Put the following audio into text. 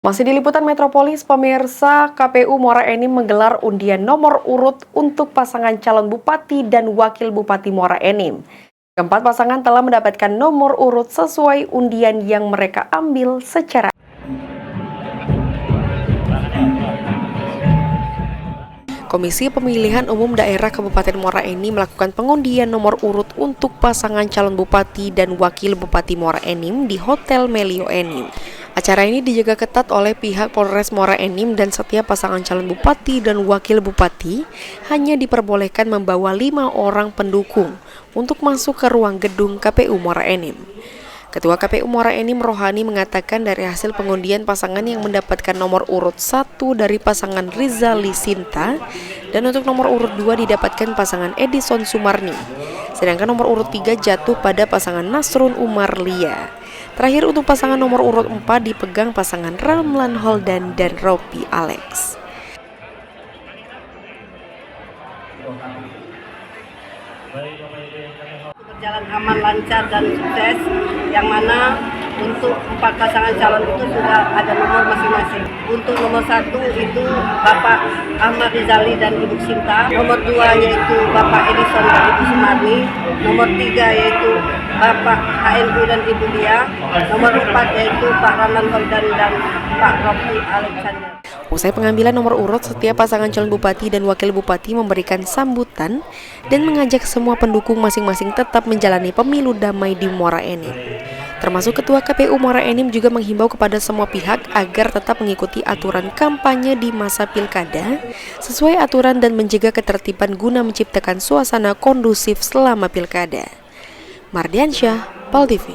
Masih di Liputan Metropolis, pemirsa, KPU Muara Enim menggelar undian nomor urut untuk pasangan calon bupati dan wakil bupati Muara Enim. Keempat pasangan telah mendapatkan nomor urut sesuai undian yang mereka ambil secara. Komisi Pemilihan Umum Daerah Kabupaten Muara Enim melakukan pengundian nomor urut untuk pasangan calon bupati dan wakil bupati Muara Enim di Hotel Melio Enim. Acara ini dijaga ketat oleh pihak Polres Muara Enim dan setiap pasangan calon bupati dan wakil bupati hanya diperbolehkan membawa 5 orang pendukung untuk masuk ke ruang gedung KPU Muara Enim. Ketua KPU Muara Enim Rohani mengatakan dari hasil pengundian pasangan yang mendapatkan nomor urut 1 dari pasangan Rizali Sinta dan untuk nomor urut 2 didapatkan pasangan Edison Sumarni. Sedangkan nomor urut 3 jatuh pada pasangan Nasrun Umar Lia. Terakhir untuk pasangan nomor urut 4 dipegang pasangan Ramlan Holdan dan Ropi Alex. Berjalan aman, lancar, dan sukses, yang mana untuk 4 pasangan calon itu sudah ada nomor masing-masing. Untuk nomor 1 itu Bapak Ahmad Rizali dan Ibu Sinta, nomor 2 yaitu Bapak Edison dan Ibu Sumarni, nomor 3 yaitu Bapak HNU dan Ibu Lia, nomor 4 yaitu Pak Ramlan Holdan dan Pak Ropi Alexander. Usai pengambilan nomor urut, setiap pasangan calon bupati dan wakil bupati memberikan sambutan dan mengajak semua pendukung masing-masing tetap menjalani pemilu damai di Muara Enim. Termasuk Ketua KPU Muara Enim juga menghimbau kepada semua pihak agar tetap mengikuti aturan kampanye di masa pilkada sesuai aturan dan menjaga ketertiban guna menciptakan suasana kondusif selama pilkada. Mardiansyah, PAL TV.